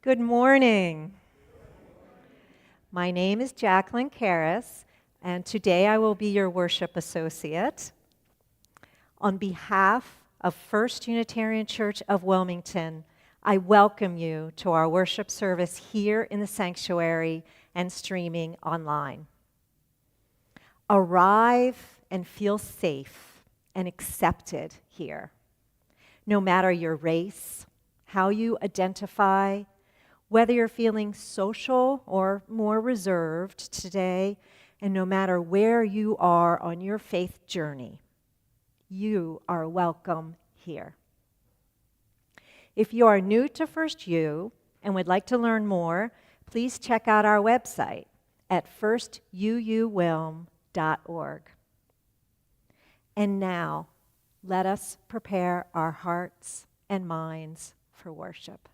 Good morning. My name is Jacqueline Kairis, and today I will be your worship associate. On behalf of First Unitarian Church of Wilmington, I welcome you to our worship service here in the sanctuary and streaming online. Arrive and feel safe and accepted here. No matter your race, how you identify, whether you're feeling social or more reserved today, and no matter where you are on your faith journey, you are welcome here. If you are new to First U and would like to learn more, please check out our website at firstuuwilm.org. And now, let us prepare our hearts and minds for worship.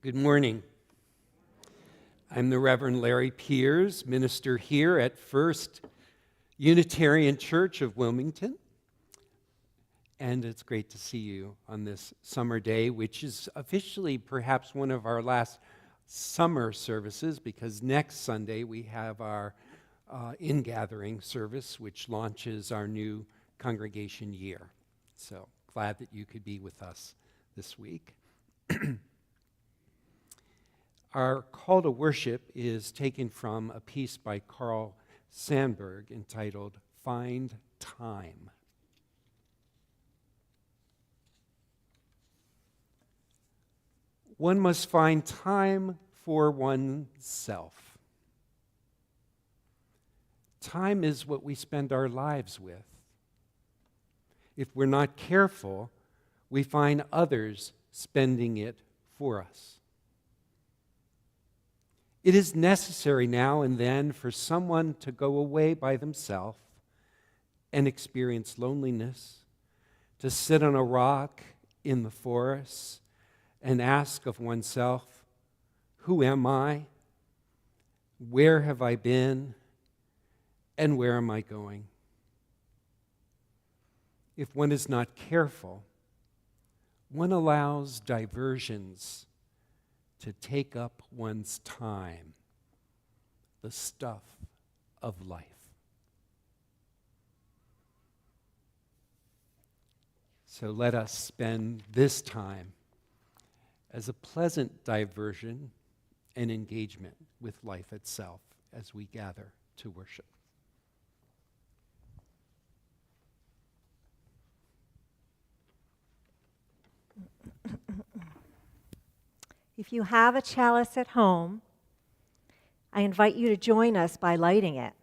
Good morning. I'm the Reverend Larry Piers, minister here at First Unitarian Church of Wilmington. And it's great to see you on this summer day, which is officially perhaps one of our last summer services because next Sunday we have our in-gathering service, which launches our new congregation year. So glad that you could be with us this week. Our call to worship is taken from a piece by Carl Sandburg entitled Find Time. One must find time for oneself. Time is what we spend our lives with. If we're not careful, we find others spending it for us. It is necessary now and then for someone to go away by themselves and experience loneliness, to sit on a rock in the forest and ask of oneself, who am I? Where have I been? And where am I going? If one is not careful, one allows diversions to take up one's time, the stuff of life. So let us spend this time as a pleasant diversion and engagement with life itself as we gather to worship. If you have a chalice at home, I invite you to join us by lighting it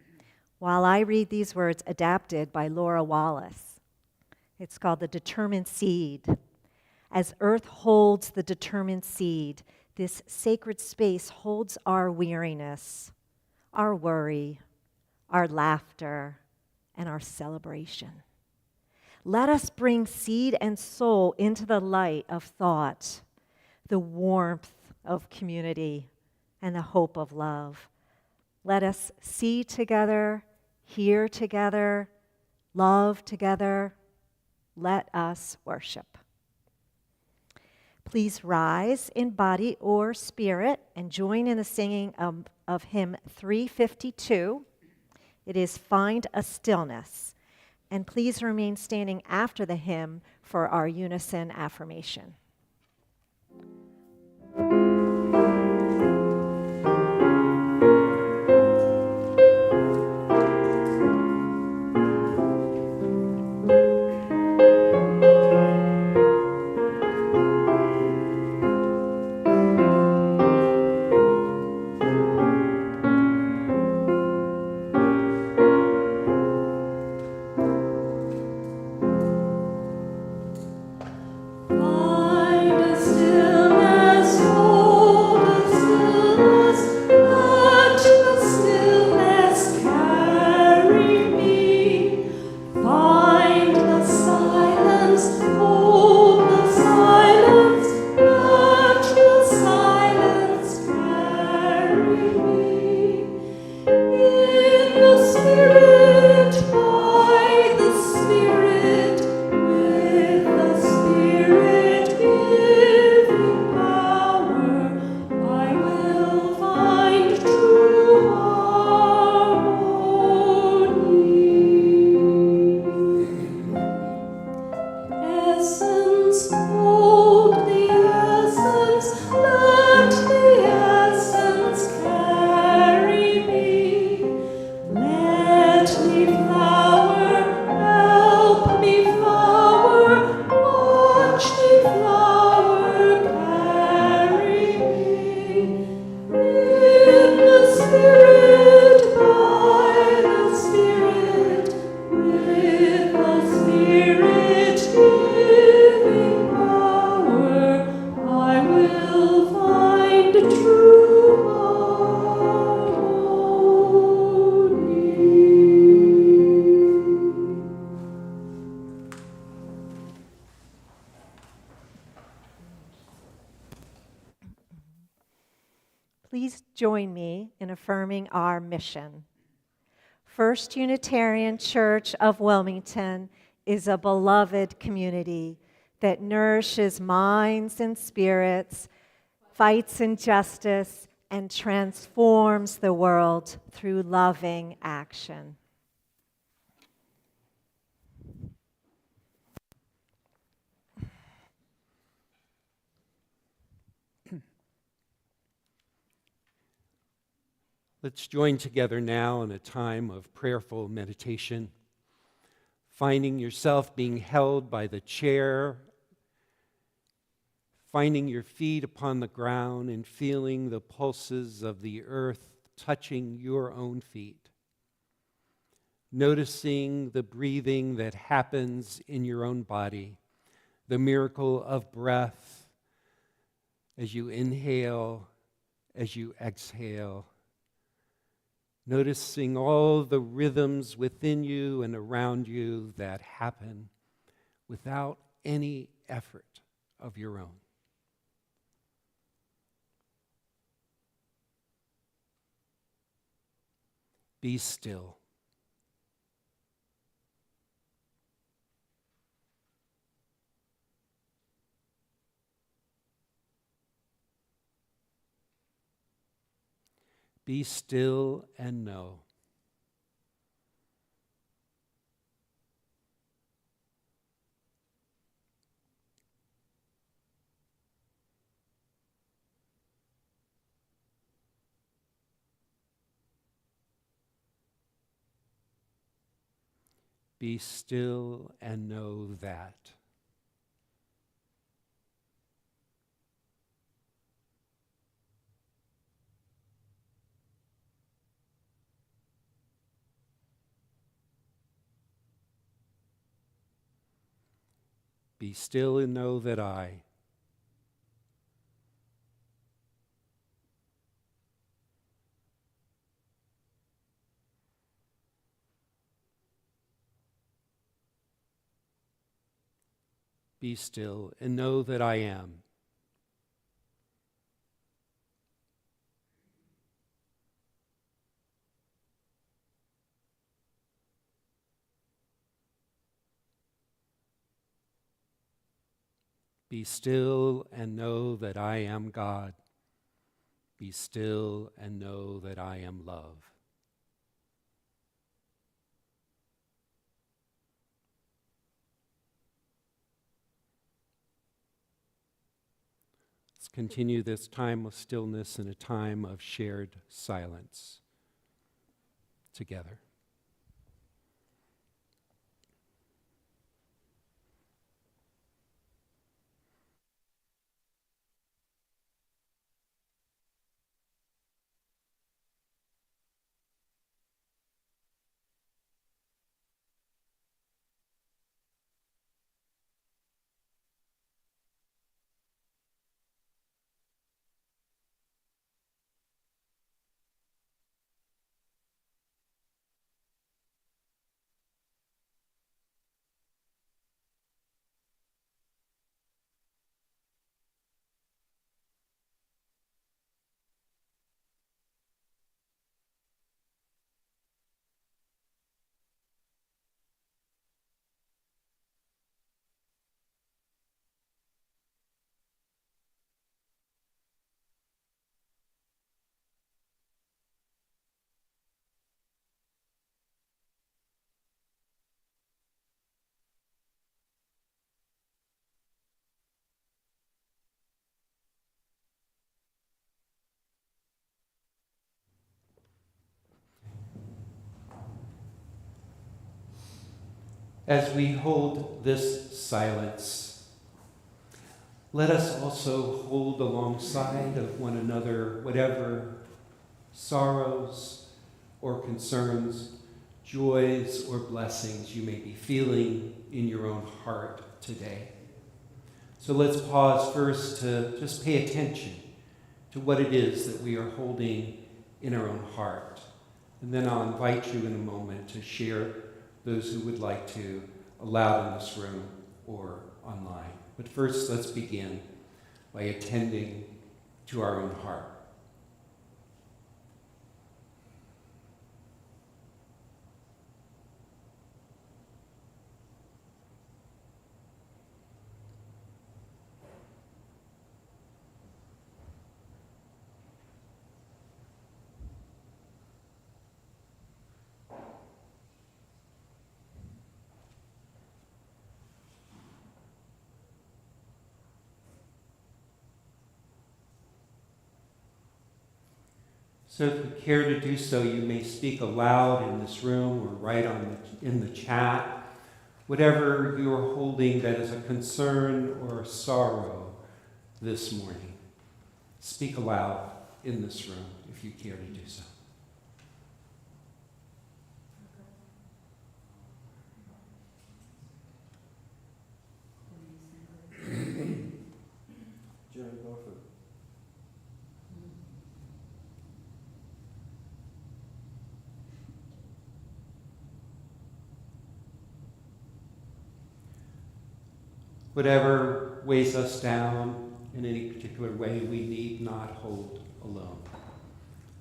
while I read these words adapted by Laura Wallace. It's called The Determined Seed. As earth holds the determined seed, this sacred space holds our weariness, our worry, our laughter, and our celebration. Let us bring seed and soul into the light of thought, the warmth of community, and the hope of love. Let us see together, hear together, love together. Let us worship. Please rise in body or spirit and join in the singing of hymn 352. It is Find a Stillness. And please remain standing after the hymn for our unison affirmation. Please join me in affirming our mission. First Unitarian Church of Wilmington is a beloved community that nourishes minds and spirits fights injustice, and transforms the world through loving action. Let's join together now in a time of prayerful meditation, finding yourself being held by the chair, finding your feet upon the ground and feeling the pulses of the earth touching your own feet. Noticing the breathing that happens in your own body, the miracle of breath as you inhale, as you exhale. Noticing all the rhythms within you and around you that happen without any effort of your own. Be still. Be still and know. Be still and know that. Be still and know that I. Be still and know that I am. Be still and know that I am God. Be still and know that I am love. Let's continue this time of stillness in a time of shared silence together. As we hold this silence, let us also hold alongside of one another whatever sorrows or concerns, joys or blessings you may be feeling in your own heart today. So let's pause first to just pay attention to what it is that we are holding in our own heart. And then I'll invite you in a moment to share those who would like to aloud in this room or online. But first, let's begin by attending to our own heart. So if you care to do so, you may speak aloud in this room or write in the chat, whatever you're holding that is a concern or a sorrow this morning. Speak aloud in this room if you care to do so. Whatever weighs us down in any particular way, we need not hold alone.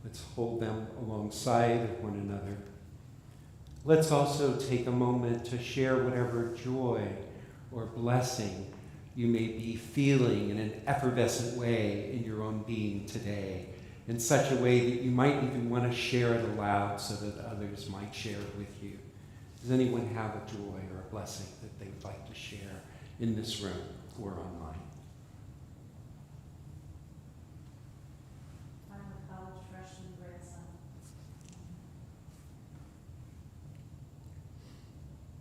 Let's hold them alongside of one another. Let's also take a moment to share whatever joy or blessing you may be feeling in an effervescent way in your own being today, in such a way that you might even want to share it aloud so that others might share it with you. Does anyone have a joy or a blessing that they would like to share in this room or online? I'm a college freshman grandson.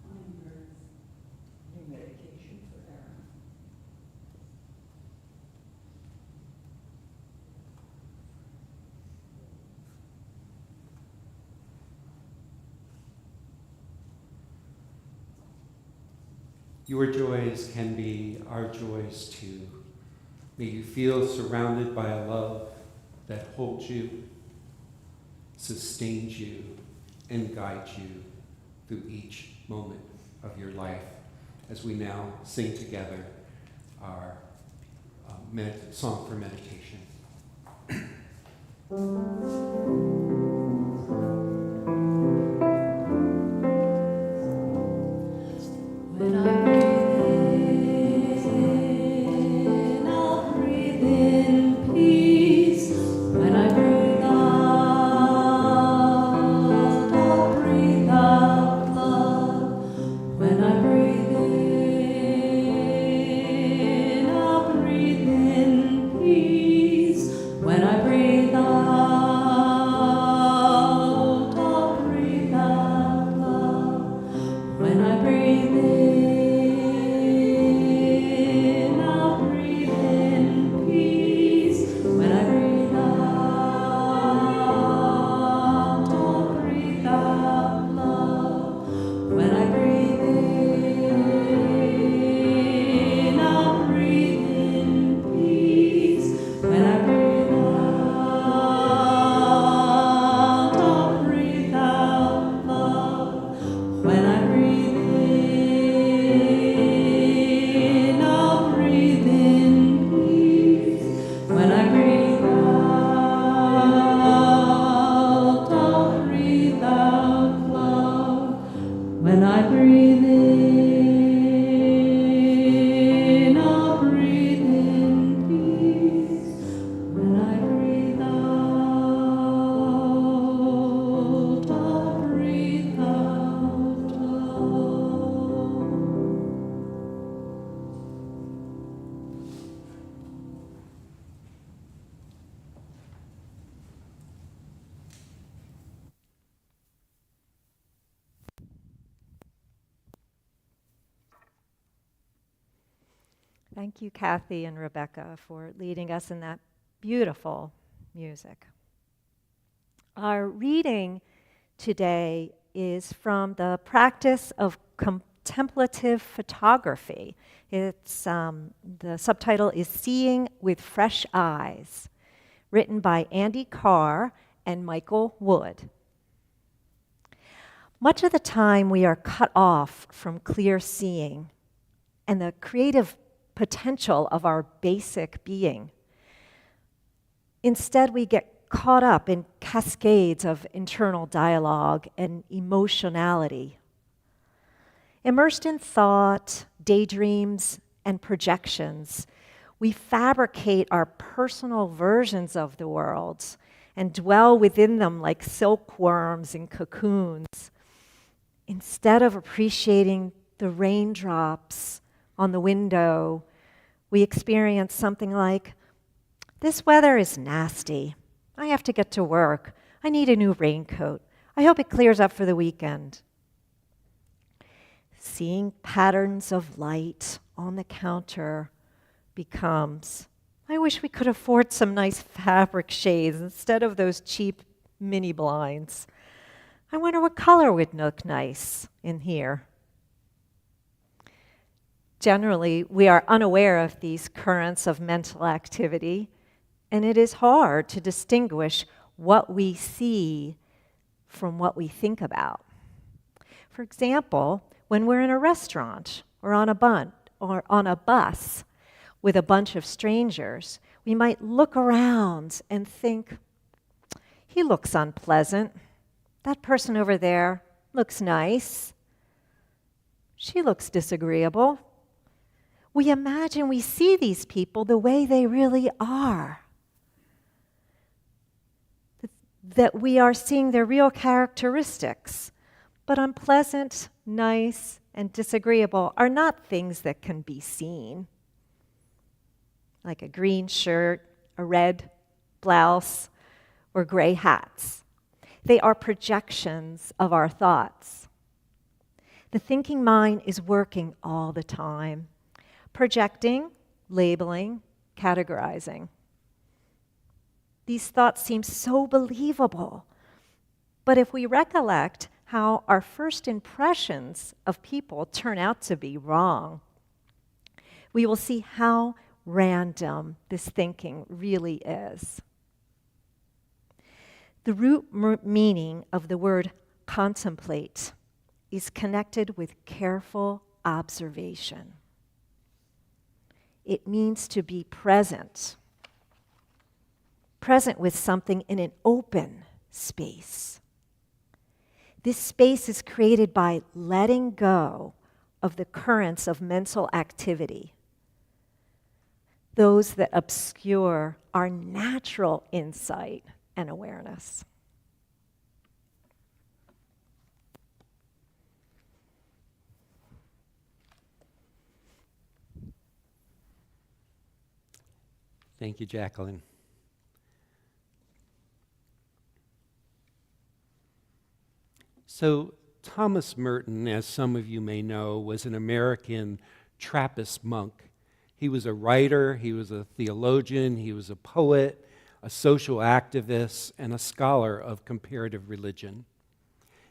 Hummingbirds. New medication for Aaron. Your joys can be our joys too. May you feel surrounded by a love that holds you, sustains you, and guides you through each moment of your life as we now sing together our song for meditation. When I breathe in, I'll breathe in peace. When I breathe out, I'll breathe out love. When I breathe in, I'll breathe in peace. When I breathe out, I'll breathe out love. When I breathe in, I'll breathe in peace. When I breathe out, I'll breathe out love. When I breathe in, I'll breathe in peace. When I breathe out, I'll breathe out love. When I breathe in, I'll breathe in peace. When I breathe out, I'll breathe out love. When I breathe in, I'll breathe in peace. When I breathe out, I'll breathe out love. Thank you, Kathy and Rebecca, for leading us in that beautiful music. Our reading today is from the Practice of Contemplative Photography. It's the subtitle is Seeing with Fresh Eyes, written by Karr and Michael Wood. Much of the time we are cut off from clear seeing and the creative potential of our basic being. Instead, we get caught up in cascades of internal dialogue and emotionality. Immersed in thought, daydreams, and projections, we fabricate our personal versions of the world and dwell within them like silkworms in cocoons, instead of appreciating the raindrops on the window. We experience something like, "This weather is nasty. I have to get to work. I need a new raincoat. I hope it clears up for the weekend. Seeing patterns of light on the counter becomes, I wish we could afford some nice fabric shades instead of those cheap mini blinds. I wonder what color would look nice in here. Generally, we are unaware of these currents of mental activity, and it is hard to distinguish what we see from what we think about. For example, when we're in a restaurant or on a bus with a bunch of strangers, we might look around and think, he looks unpleasant. That person over there looks nice. She looks disagreeable. We imagine we see these people the way they really are. That we are seeing their real characteristics. But unpleasant, nice, and disagreeable are not things that can be seen. Like a green shirt, a red blouse, or gray hats. They are projections of our thoughts. The thinking mind is working all the time, projecting, labeling, categorizing. These thoughts seem so believable, but if we recollect how our first impressions of people turn out to be wrong, we will see how random this thinking really is. The root meaning of the word contemplate is connected with careful observation. It means to be present with something in an open space. This space is created by letting go of the currents of mental activity, those that obscure our natural insight and awareness. Thank you, Jacqueline. So, Thomas Merton, as some of you may know, was an American Trappist monk. He was a writer, he was a theologian, he was a poet, a social activist, and a scholar of comparative religion.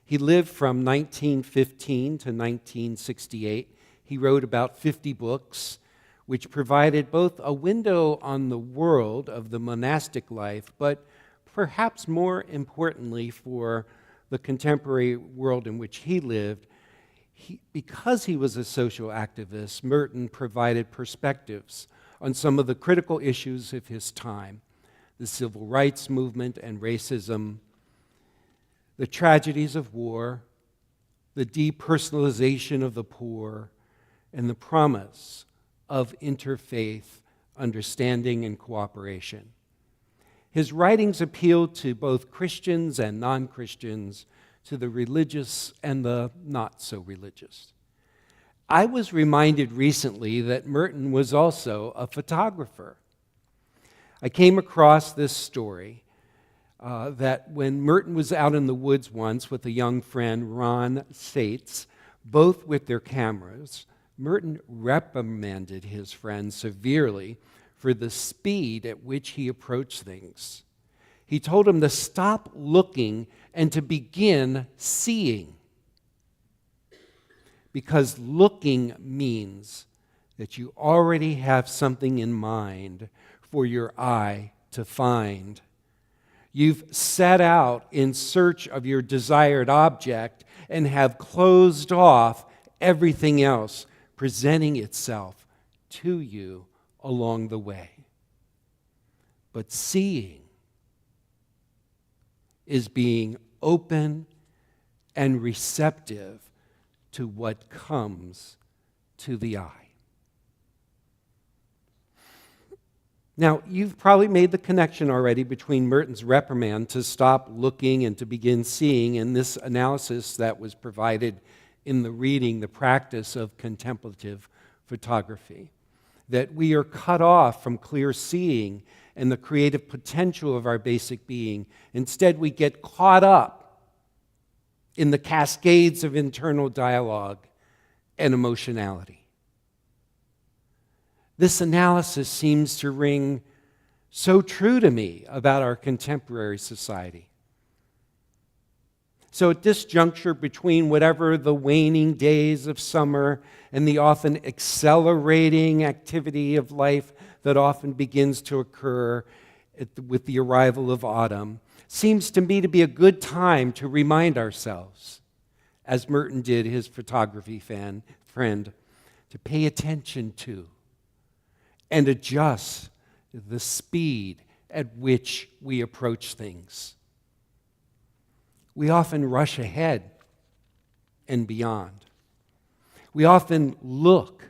He lived from 1915 to 1968. He wrote about 50 books, which provided both a window on the world of the monastic life, but perhaps more importantly for the contemporary world in which he lived, because he was a social activist, Merton provided perspectives on some of the critical issues of his time: the civil rights movement and racism, the tragedies of war, the depersonalization of the poor, and the promise of interfaith understanding and cooperation. His writings appealed to both Christians and non-Christians, to the religious and the not-so-religious. I was reminded recently that Merton was also a photographer. I came across this story that when Merton was out in the woods once with a young friend, Ron Sates, both with their cameras, Merton reprimanded his friend severely for the speed at which he approached things. He told him to stop looking and to begin seeing. Because looking means that you already have something in mind for your eye to find. You've set out in search of your desired object and have closed off everything else presenting itself to you along the way. But seeing is being open and receptive to what comes to the eye. Now, you've probably made the connection already between Merton's reprimand to stop looking and to begin seeing and this analysis that was provided in the reading, the practice of contemplative photography. That we are cut off from clear seeing and the creative potential of our basic being. Instead, we get caught up in the cascades of internal dialogue and emotionality. This analysis seems to ring so true to me about our contemporary society. So at this juncture between whatever the waning days of summer and the often accelerating activity of life that often begins to occur with the arrival of autumn, seems to me to be a good time to remind ourselves, as Merton did his photography friend, to pay attention to and adjust the speed at which we approach things. We often rush ahead and beyond. We often look,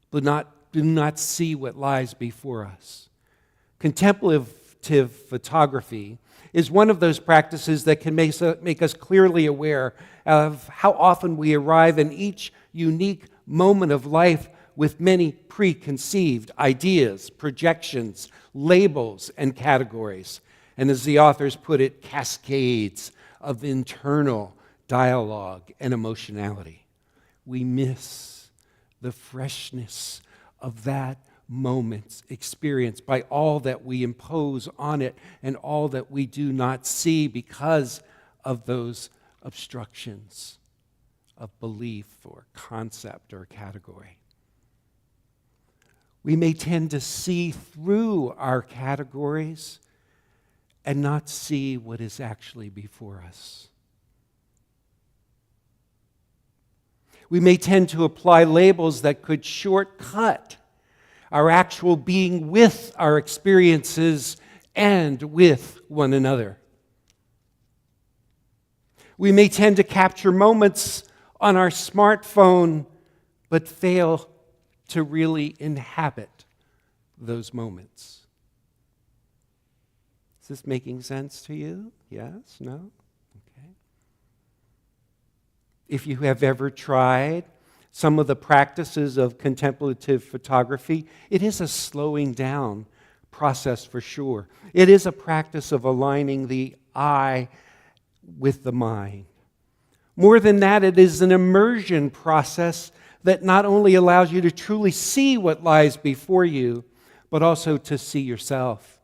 but do not see what lies before us. Contemplative photography is one of those practices that can make us clearly aware of how often we arrive in each unique moment of life with many preconceived ideas, projections, labels, and categories. And as the authors put it, cascades of internal dialogue and emotionality. We miss the freshness of that moment's experience by all that we impose on it and all that we do not see because of those obstructions of belief or concept or category. We may tend to see through our categories and not see what is actually before us. We may tend to apply labels that could shortcut our actual being with our experiences and with one another. We may tend to capture moments on our smartphone, but fail to really inhabit those moments. Is this making sense to you? Yes? No? Okay. If you have ever tried some of the practices of contemplative photography, it is a slowing down process for sure. It is a practice of aligning the I with the mind. More than that, it is an immersion process that not only allows you to truly see what lies before you, but also to see yourself.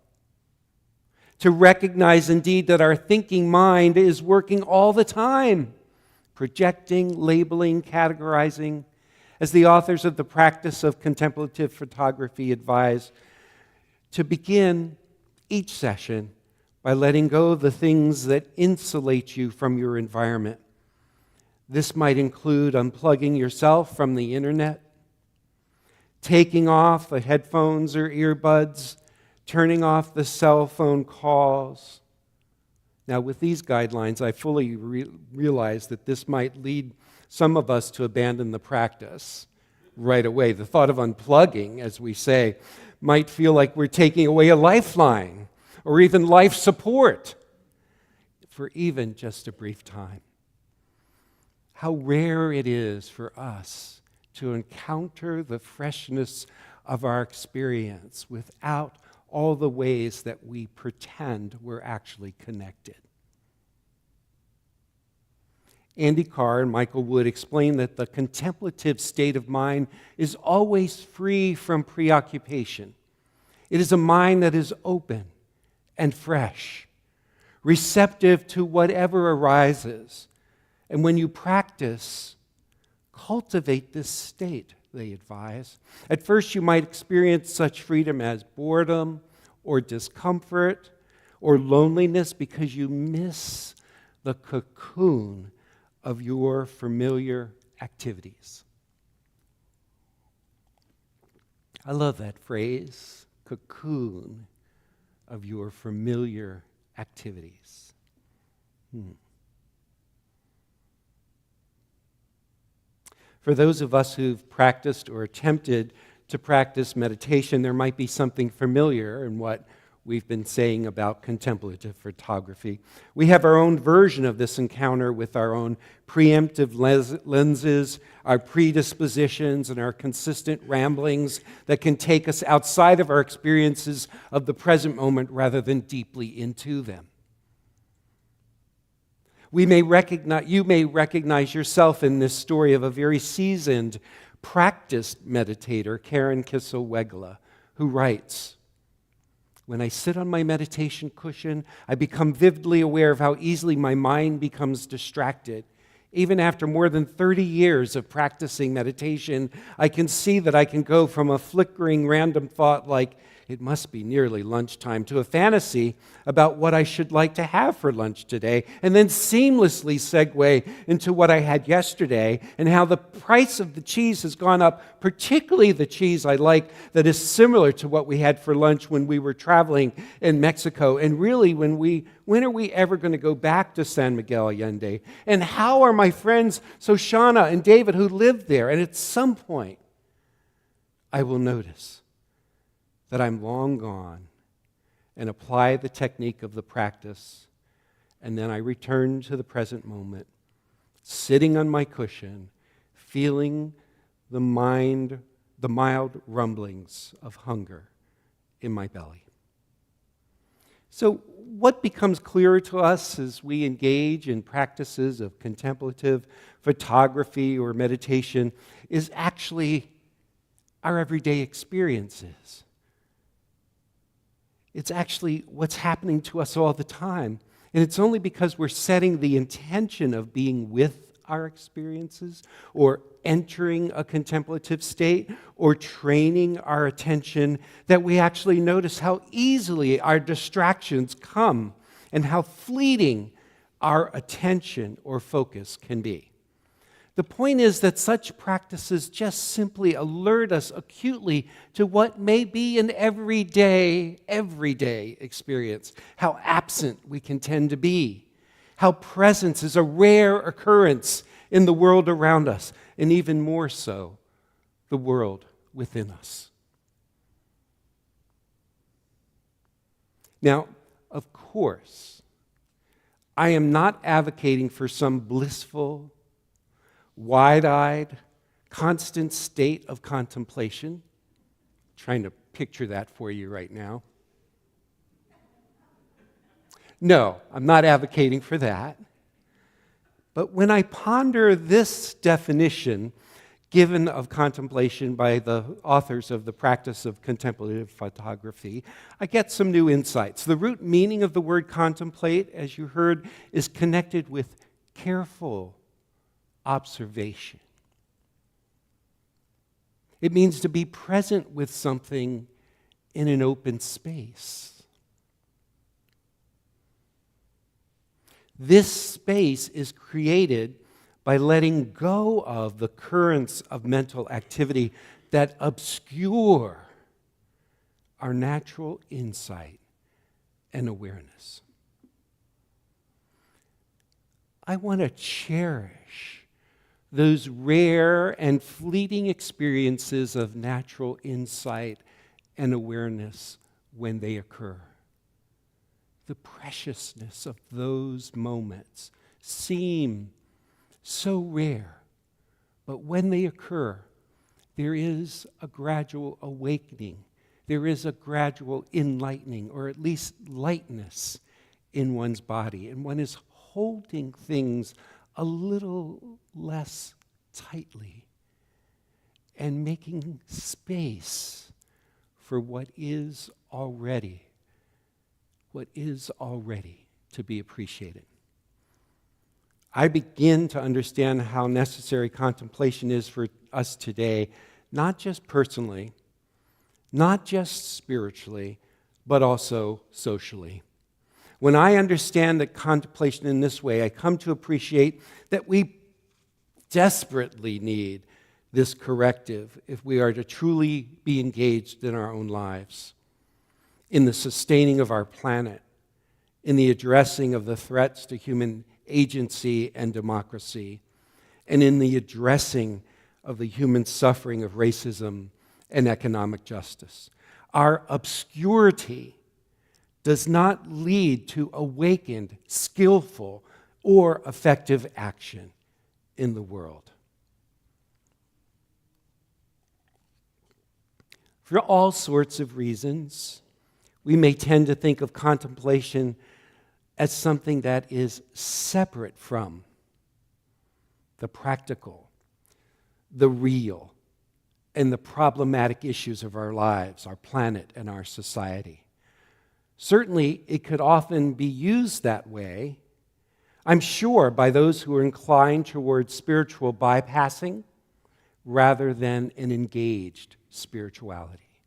To recognize indeed that our thinking mind is working all the time, projecting, labeling, categorizing. As the authors of the Practice of Contemplative Photography advise, to begin each session by letting go of the things that insulate you from your environment. This might include unplugging yourself from the internet, taking off the headphones or earbuds, turning off the cell phone calls. Now, with these guidelines, I fully realize that this might lead some of us to abandon the practice right away. The thought of unplugging, as we say, might feel like we're taking away a lifeline or even life support for even just a brief time. How rare it is for us to encounter the freshness of our experience without all the ways that we pretend we're actually connected. Andy Karr and Michael Wood explain that the contemplative state of mind is always free from preoccupation. It is a mind that is open and fresh, receptive to whatever arises. And when you practice, cultivate this state, they advise. At first, you might experience such freedom as boredom or discomfort or loneliness because you miss the cocoon of your familiar activities. I love that phrase, cocoon of your familiar activities. For those of us who've practiced or attempted to practice meditation, there might be something familiar in what we've been saying about contemplative photography. We have our own version of this encounter with our own preemptive lenses, our predispositions, and our consistent ramblings that can take us outside of our experiences of the present moment rather than deeply into them. You may recognize yourself in this story of a very seasoned, practiced meditator, Karr and Michael Wood, who writes, "When I sit on my meditation cushion, I become vividly aware of how easily my mind becomes distracted. Even after more than 30 years of practicing meditation, I can see that I can go from a flickering random thought like, it must be nearly lunchtime, to a fantasy about what I should like to have for lunch today, and then seamlessly segue into what I had yesterday and how the price of the cheese has gone up, particularly the cheese I like that is similar to what we had for lunch when we were traveling in Mexico. And really, when are we ever going to go back to San Miguel Allende? And how are my friends Shoshana and David who live there? And at some point, I will notice that I'm long gone and apply the technique of the practice, and then I return to the present moment, sitting on my cushion, feeling the mild rumblings of hunger in my belly." So what becomes clearer to us as we engage in practices of contemplative photography or meditation is actually our everyday experiences. It's actually what's happening to us all the time. And it's only because we're setting the intention of being with our experiences or entering a contemplative state or training our attention that we actually notice how easily our distractions come and how fleeting our attention or focus can be. The point is that such practices just simply alert us acutely to what may be an everyday experience, how absent we can tend to be, how presence is a rare occurrence in the world around us, and even more so, the world within us. Now, of course, I am not advocating for some blissful, wide-eyed, constant state of contemplation. Trying to picture that for you right now. No, I'm not advocating for that. But when I ponder this definition given of contemplation by the authors of the Practice of Contemplative Photography, I get some new insights. The root meaning of the word contemplate, as you heard, is connected with careful observation. It means to be present with something in an open space. This space is created by letting go of the currents of mental activity that obscure our natural insight and awareness. I want to cherish those rare and fleeting experiences of natural insight and awareness when they occur. The preciousness of those moments seem so rare, but when they occur, there is a gradual awakening. There is a gradual enlightening, or at least lightness in one's body, and one is holding things a little less tightly and making space for what is already to be appreciated. I begin to understand how necessary contemplation is for us today, not just personally, not just spiritually, but also socially. When I understand that contemplation in this way, I come to appreciate that we desperately need this corrective if we are to truly be engaged in our own lives, in the sustaining of our planet, in the addressing of the threats to human agency and democracy, and in the addressing of the human suffering of racism and economic justice. Our obscurity does not lead to awakened, skillful, or effective action in the world. For all sorts of reasons, we may tend to think of contemplation as something that is separate from the practical, the real, and the problematic issues of our lives, our planet, and our society. Certainly, it could often be used that way, I'm sure, by those who are inclined towards spiritual bypassing rather than an engaged spirituality.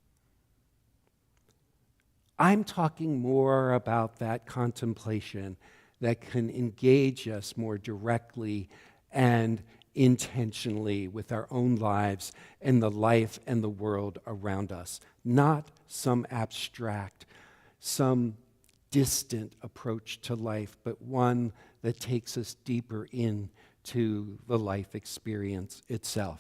I'm talking more about that contemplation that can engage us more directly and intentionally with our own lives and the life and the world around us. Not some abstract, some distant approach to life, but one that takes us deeper into the life experience itself.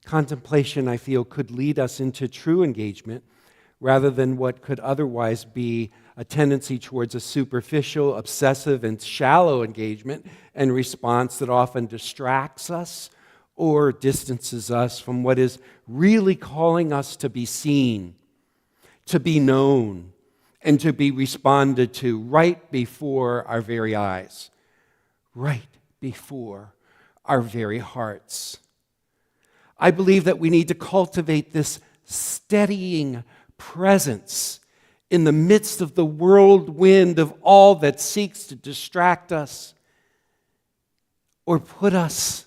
Contemplation, I feel, could lead us into true engagement rather than what could otherwise be a tendency towards a superficial, obsessive, and shallow engagement and response that often distracts us or distances us from what is really calling us to be seen, to be known, and to be responded to right before our very eyes, right before our very hearts. I believe that we need to cultivate this steadying presence in the midst of the whirlwind of all that seeks to distract us or put us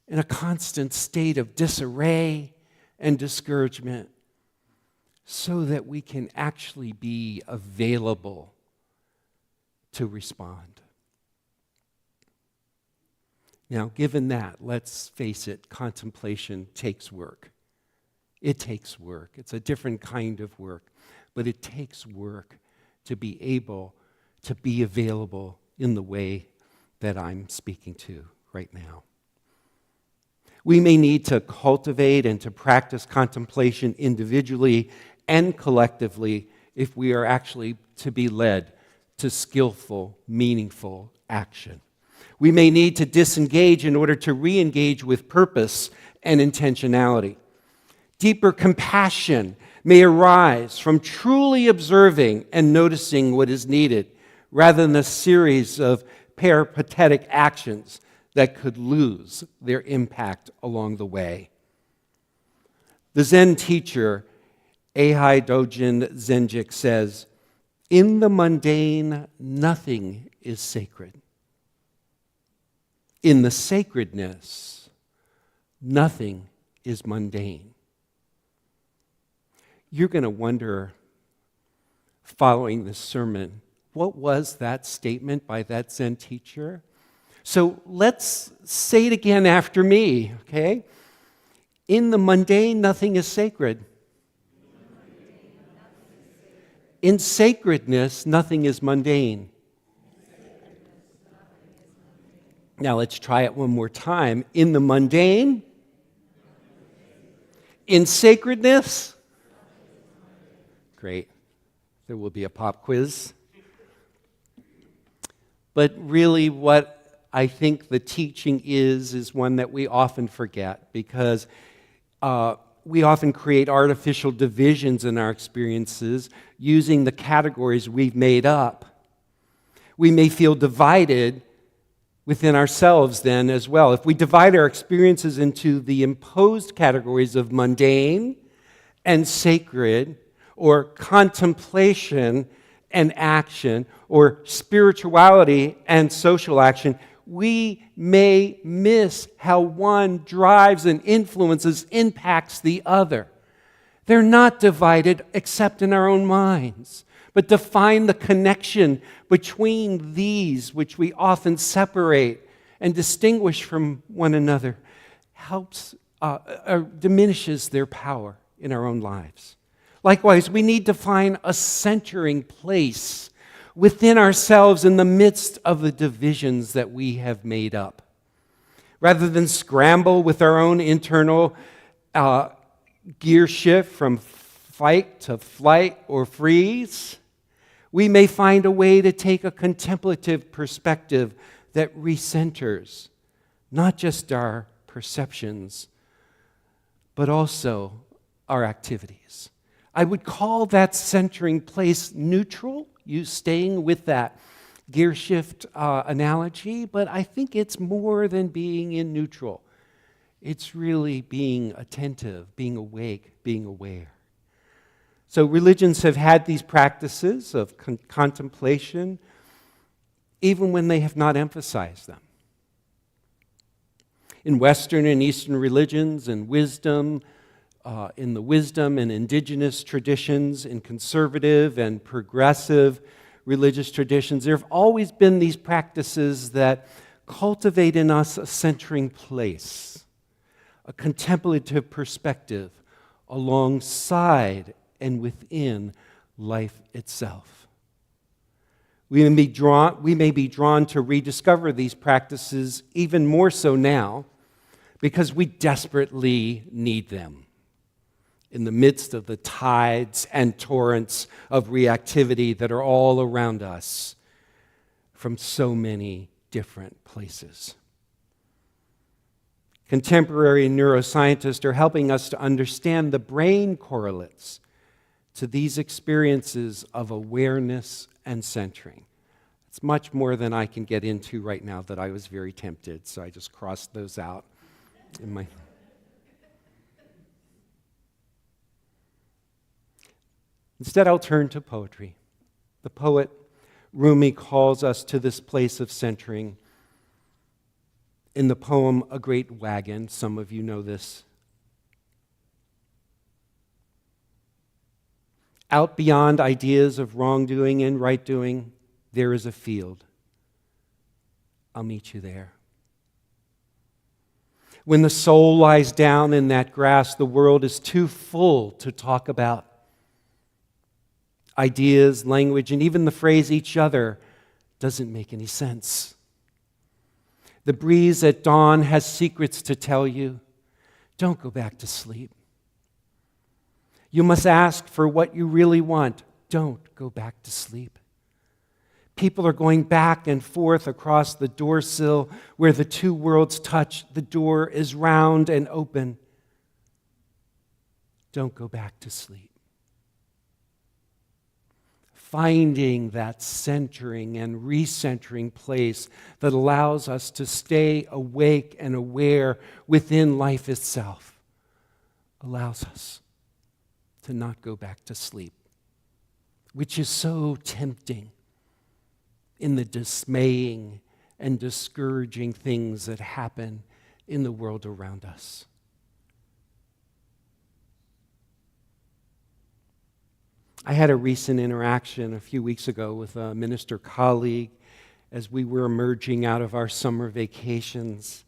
in a constant state of disarray and discouragement, so that we can actually be available to respond. Now, given that, let's face it, contemplation takes work. It takes work. It's a different kind of work, but it takes work to be able to be available in the way that I'm speaking to right now. We may need to cultivate and to practice contemplation individually and collectively if we are actually to be led to skillful, meaningful action. We may need to disengage in order to re-engage with purpose and intentionality. Deeper compassion may arise from truly observing and noticing what is needed, rather than a series of peripatetic actions that could lose their impact along the way. The Zen teacher, Eihai Dojin Zenjik, says, "In the mundane, nothing is sacred. In the sacredness, nothing is mundane." You're going to wonder, following this sermon, what was that statement by that Zen teacher? So let's say it again after me, okay? In the mundane, nothing is sacred. In sacredness, nothing is mundane. Now let's try it one more time. In the mundane, in sacredness. Great. There will be a pop quiz. But really what I think the teaching is one that we often forget, because we often create artificial divisions in our experiences using the categories we've made up. We may feel divided within ourselves then as well. If we divide our experiences into the imposed categories of mundane and sacred, or contemplation and action, or spirituality and social action, we may miss how one drives and influences, impacts the other. They're not divided except in our own minds. But to find the connection between these, which we often separate and distinguish from one another, helps diminishes their power in our own lives. Likewise, we need to find a centering place within ourselves in the midst of the divisions that we have made up. Rather than scramble with our own internal gear shift from fight to flight or freeze, we may find a way to take a contemplative perspective that recenters not just our perceptions, but also our activities. I would call that centering place neutral, you staying with that gear shift analogy, but I think it's more than being in neutral. It's really being attentive, being awake, being aware. So religions have had these practices of contemplation, even when they have not emphasized them. In Western and Eastern religions and wisdom, in the wisdom and indigenous traditions, in conservative and progressive religious traditions, there have always been these practices that cultivate in us a centering place, a contemplative perspective alongside and within life itself. We may be drawn to rediscover these practices even more so now because we desperately need them in the midst of the tides and torrents of reactivity that are all around us from so many different places. Contemporary neuroscientists are helping us to understand the brain correlates to these experiences of awareness and centering. It's much more than I can get into right now that I was very tempted, so I just crossed those out in my... Instead, I'll turn to poetry. The poet Rumi calls us to this place of centering in the poem A Great Wagon. Some of you know this. Out beyond ideas of wrongdoing and right doing, there is a field. I'll meet you there. When the soul lies down in that grass, the world is too full to talk about. Ideas, language, and even the phrase each other doesn't make any sense. The breeze at dawn has secrets to tell you. Don't go back to sleep. You must ask for what you really want. Don't go back to sleep. People are going back and forth across the door sill where the two worlds touch. The door is round and open. Don't go back to sleep. Finding that centering and recentering place that allows us to stay awake and aware within life itself allows us to not go back to sleep, which is so tempting in the dismaying and discouraging things that happen in the world around us. I had a recent interaction a few weeks ago with a minister colleague as we were emerging out of our summer vacations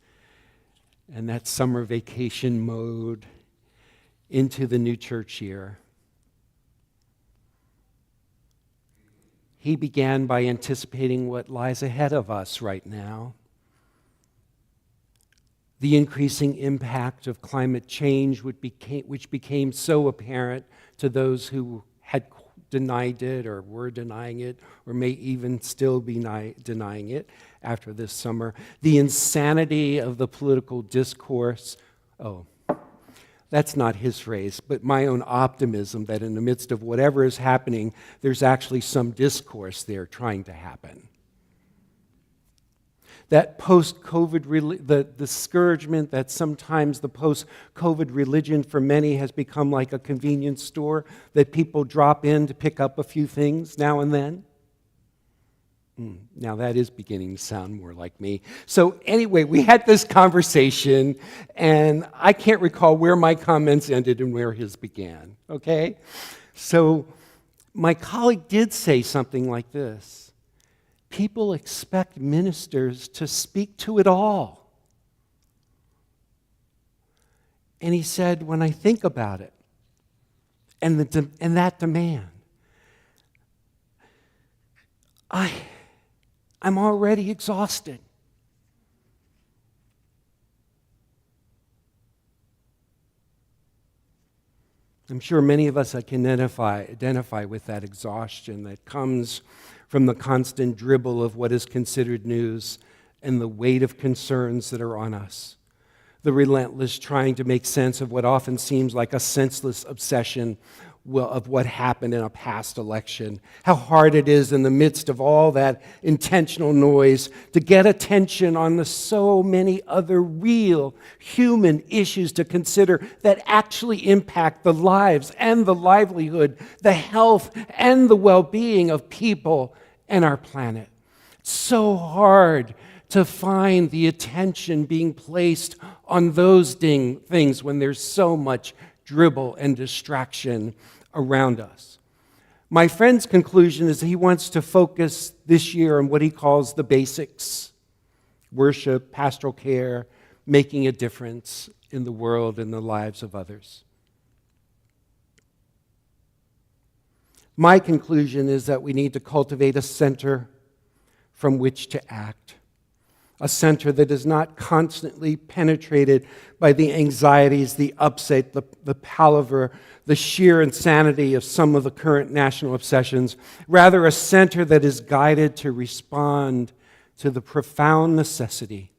and that summer vacation mode into the new church year. He began by anticipating what lies ahead of us right now. The increasing impact of climate change, which became so apparent to those who had denied it or were denying it or may even still be denying it after this summer. The insanity of the political discourse. Oh, that's not his phrase, but my own optimism that in the midst of whatever is happening, there's actually some discourse there trying to happen. That post-COVID, the discouragement that sometimes the post-COVID religion for many has become like a convenience store that people drop in to pick up a few things now and then. Now that is beginning to sound more like me. So anyway, we had this conversation, and I can't recall where my comments ended and where his began, okay? So my colleague did say something like this. People expect ministers to speak to it all. And he said, when I think about it, and that demand, I'm already exhausted. I'm sure many of us can identify with that exhaustion that comes from the constant dribble of what is considered news and the weight of concerns that are on us. The relentless trying to make sense of what often seems like a senseless obsession of what happened in a past election. How hard it is in the midst of all that intentional noise to get attention on the so many other real human issues to consider that actually impact the lives and the livelihood, the health and the well-being of people and our planet. It's so hard to find the attention being placed on those things when there's so much dribble and distraction around us. My friend's conclusion is he wants to focus this year on what he calls the basics: worship, pastoral care, making a difference in the world and the lives of others. My conclusion is that we need to cultivate a center from which to act. A center that is not constantly penetrated by the anxieties, the upset, the palaver, the sheer insanity of some of the current national obsessions. Rather, a center that is guided to respond to the profound necessity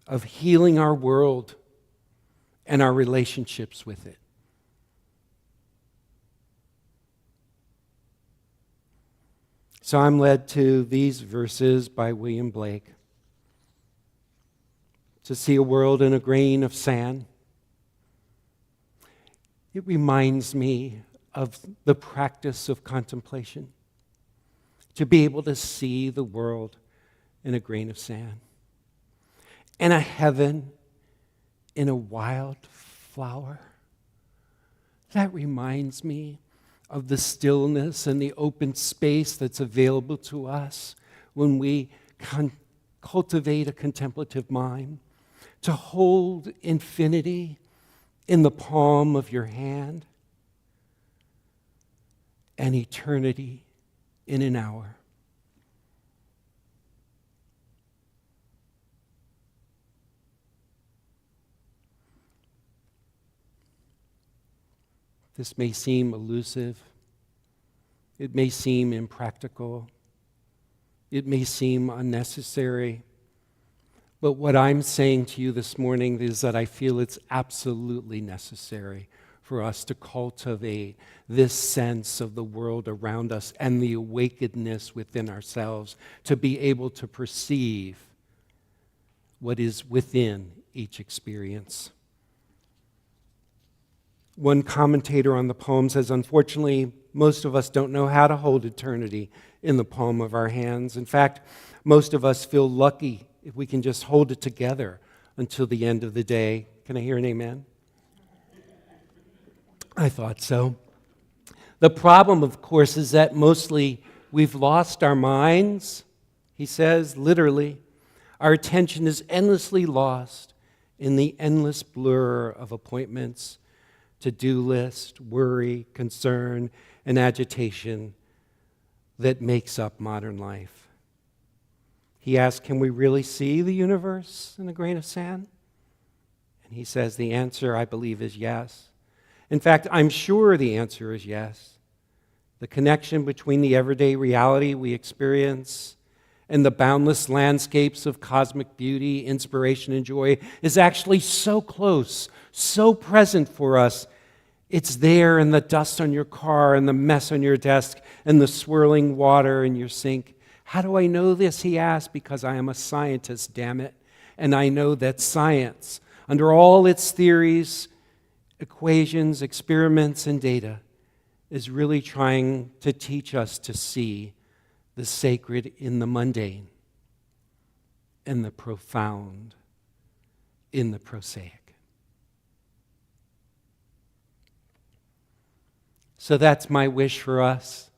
of healing our world and our relationships with it. So I'm led to these verses by William Blake. To see a world in a grain of sand. It reminds me of the practice of contemplation. To be able to see the world in a grain of sand. And a heaven in a wild flower. That reminds me of the stillness and the open space that's available to us when we cultivate a contemplative mind. To hold infinity in the palm of your hand and eternity in an hour. This may seem elusive. It may seem impractical. It may seem unnecessary. But what I'm saying to you this morning is that I feel it's absolutely necessary for us to cultivate this sense of the world around us and the awakenedness within ourselves to be able to perceive what is within each experience. One commentator on the poem says, unfortunately, most of us don't know how to hold eternity in the palm of our hands. In fact, most of us feel lucky if we can just hold it together until the end of the day. Can I hear an amen? I thought so. The problem, of course, is that mostly we've lost our minds, he says, literally. Our attention is endlessly lost in the endless blur of appointments, to-do list, worry, concern, and agitation that makes up modern life. He asks, can we really see the universe in a grain of sand? And he says, the answer, I believe, is yes. In fact, I'm sure the answer is yes. The connection between the everyday reality we experience and the boundless landscapes of cosmic beauty, inspiration, and joy is actually so close, so present for us. It's there in the dust on your car and the mess on your desk and the swirling water in your sink. How do I know this, he asked? Because I am a scientist, damn it. And I know that science, under all its theories, equations, experiments, and data, is really trying to teach us to see the sacred in the mundane and the profound in the prosaic. So that's my wish for us,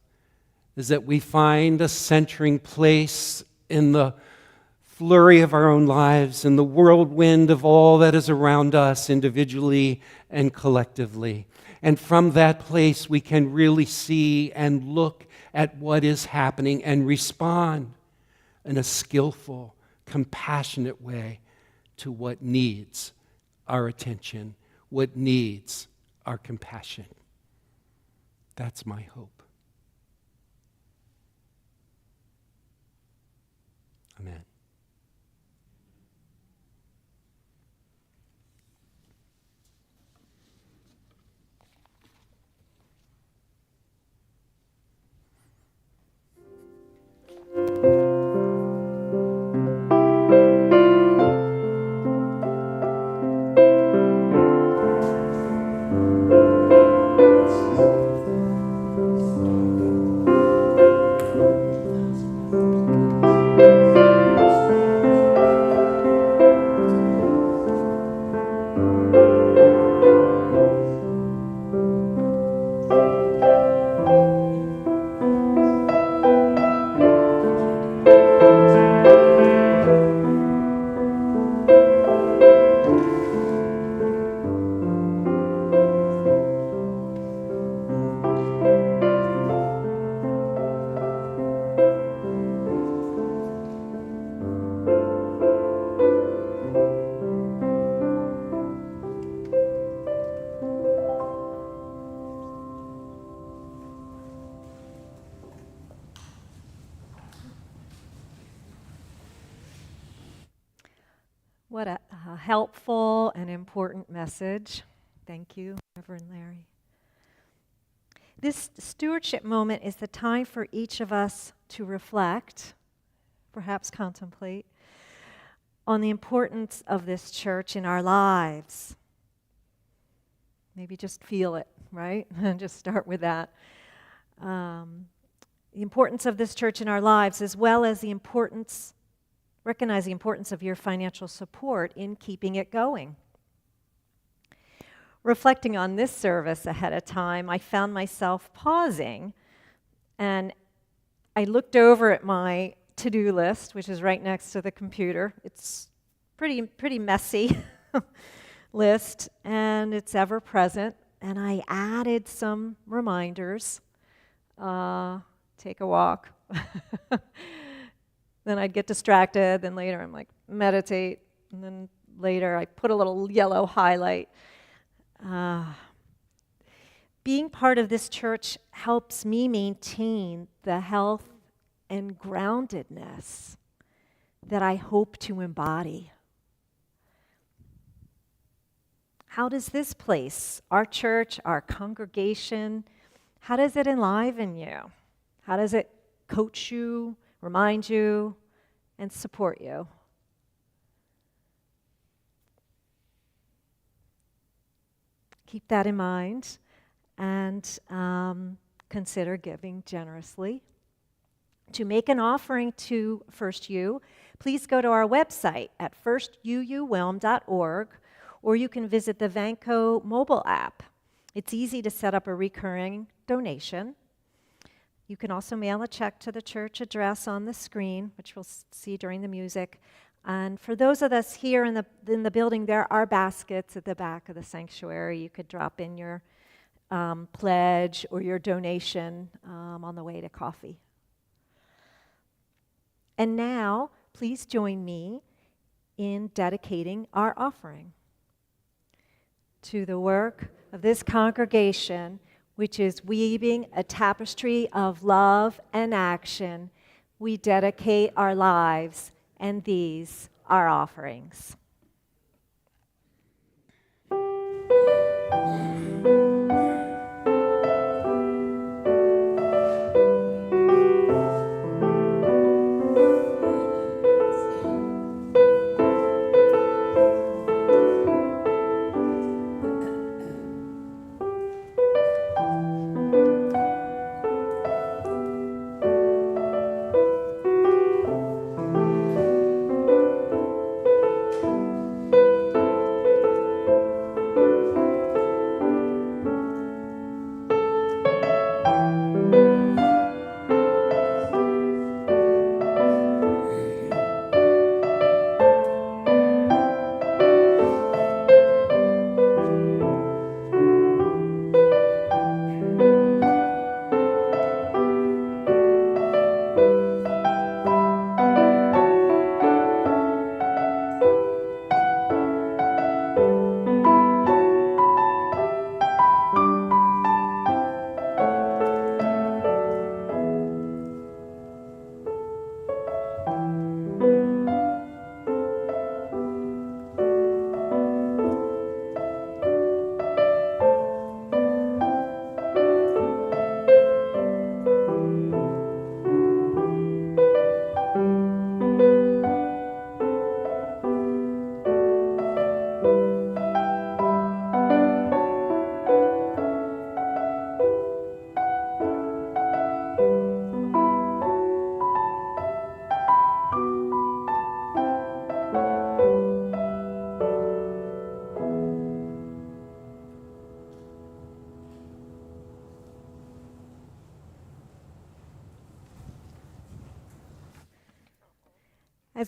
is that we find a centering place in the flurry of our own lives, in the whirlwind of all that is around us individually and collectively. And from that place, we can really see and look at what is happening and respond in a skillful, compassionate way to what needs our attention, what needs our compassion. That's my hope. Amen. What a helpful and important message. Thank you, Reverend Larry. This stewardship moment is the time for each of us to reflect, perhaps contemplate, on the importance of this church in our lives. Maybe just feel it, right? And just start with that. The importance of this church in our lives, as well as recognize the importance of your financial support in keeping it going. Reflecting on this service ahead of time, I found myself pausing, and I looked over at my to-do list, which is right next to the computer. It's pretty messy list, and it's ever present. And I added some reminders. Take a walk. Then I'd get distracted. Then later I'm like, meditate. And then later I put a little yellow highlight. Being part of this church helps me maintain the health and groundedness that I hope to embody. How does this place, our church, our congregation, how does it enliven you? How does it coach you, remind you, and support you? Keep that in mind and consider giving generously. To make an offering to First U, please go to our website at firstuuwilm.org, or you can visit the Vanco mobile app. It's easy to set up a recurring donation. You can also mail a check to the church address on the screen, which we'll see during the music. And for those of us here in the building, there are baskets at the back of the sanctuary. You could drop in your pledge or your donation on the way to coffee. And now, please join me in dedicating our offering to the work of this congregation, which is weaving a tapestry of love and action. We dedicate our lives, and these are offerings.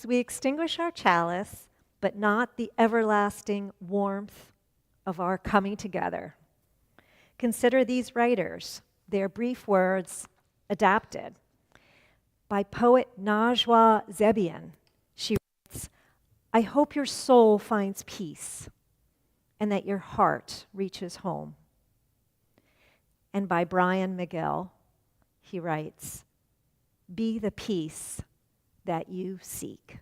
as we extinguish our chalice, but not the everlasting warmth of our coming together. Consider these writers, their brief words adapted. By poet Najwa Zebian, she writes, "I hope your soul finds peace and that your heart reaches home." And by Brian Miguel, he writes, "Be the peace that you seek."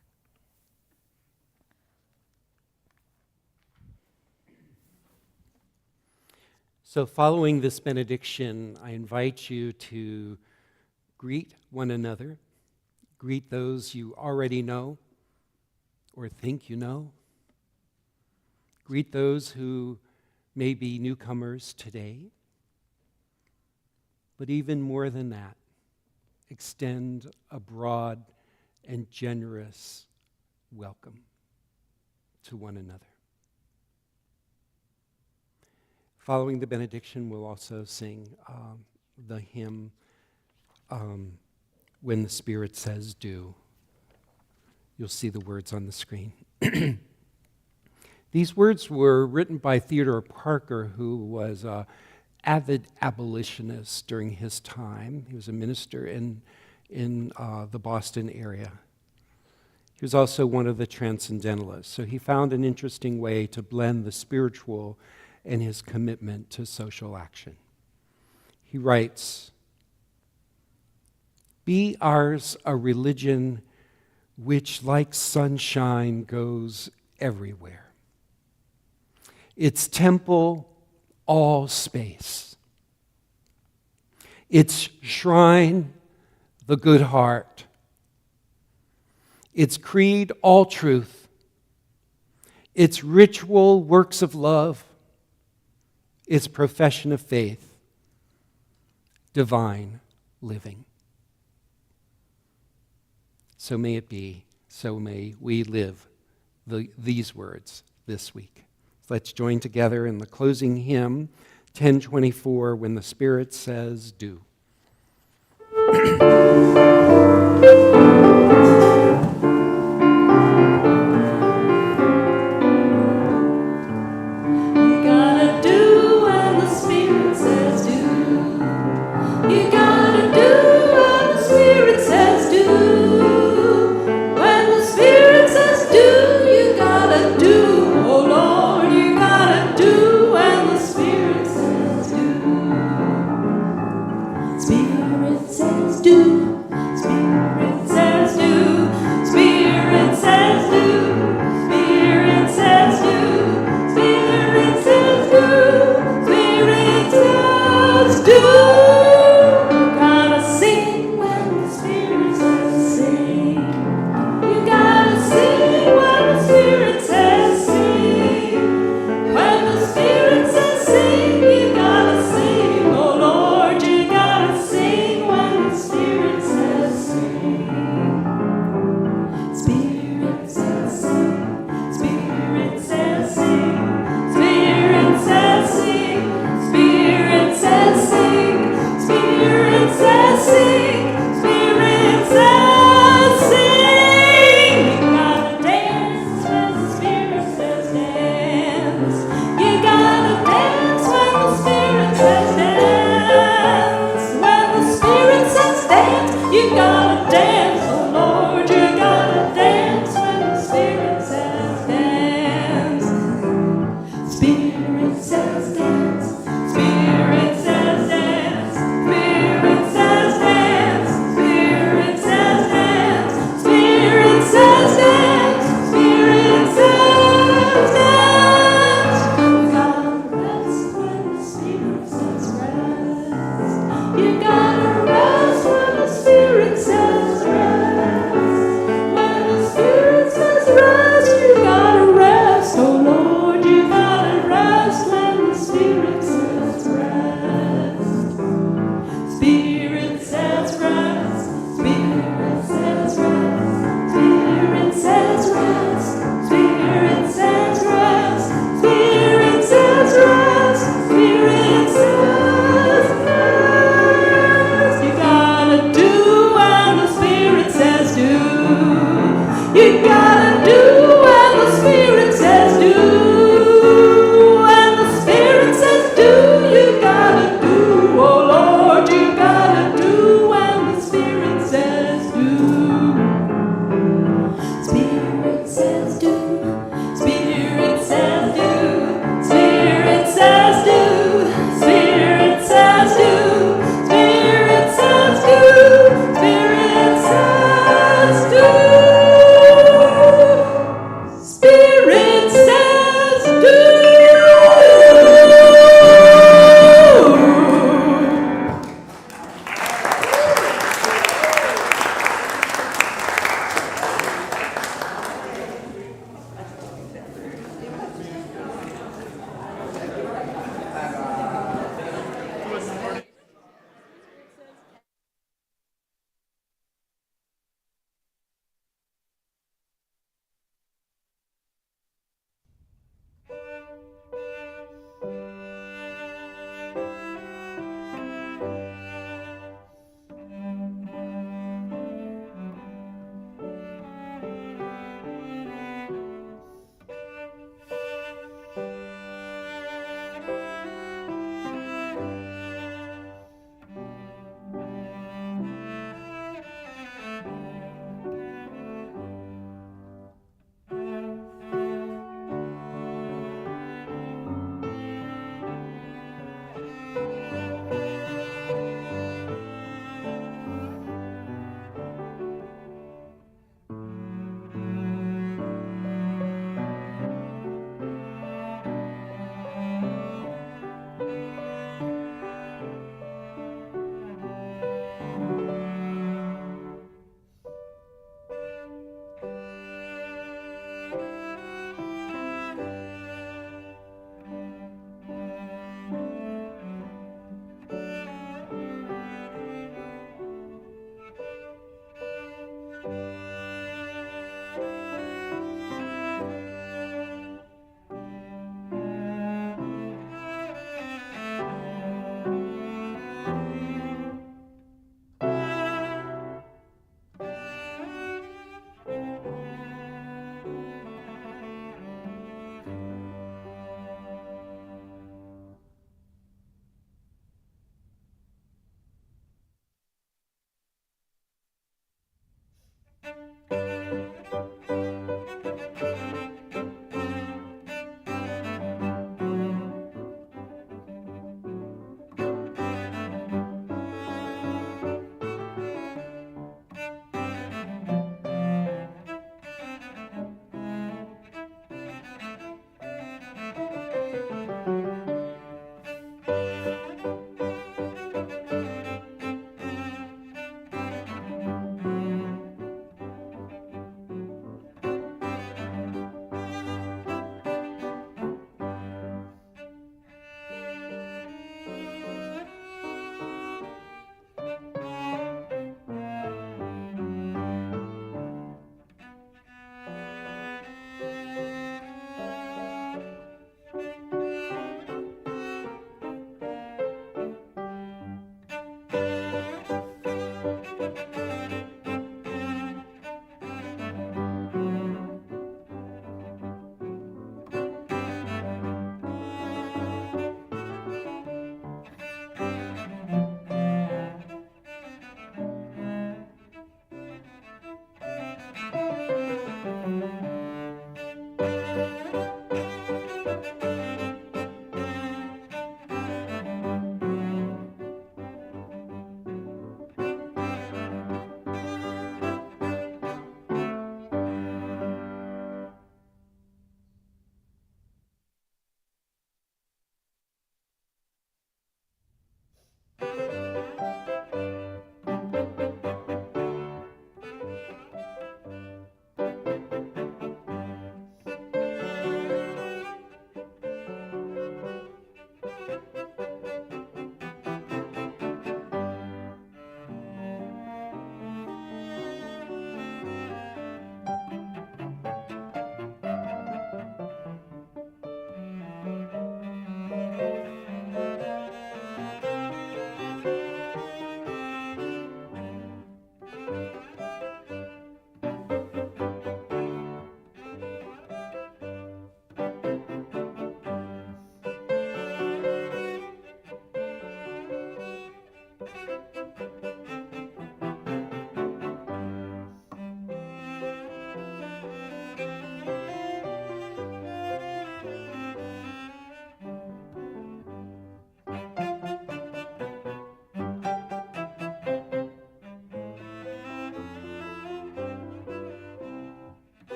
So following this benediction, I invite you to greet one another. Greet those you already know or think you know. Greet those who may be newcomers today. But even more than that, extend a broad and generous welcome to one another. Following the benediction, we'll also sing the hymn, When the Spirit Says Do. You'll see the words on the screen. These words were written by Theodore Parker, who was an avid abolitionist during his time. He was a minister in the Boston area. He was also one of the transcendentalists. So he found an interesting way to blend the spiritual and his commitment to social action. He writes, "Be ours a religion which, like sunshine, goes everywhere. Its temple, all space. Its shrine, the good heart. Its creed, all truth. Its ritual, works of love. Its profession of faith, divine living." So may it be, so may we live these words this week. Let's join together in the closing hymn, 1024, When the Spirit Says Do. Spirit says do,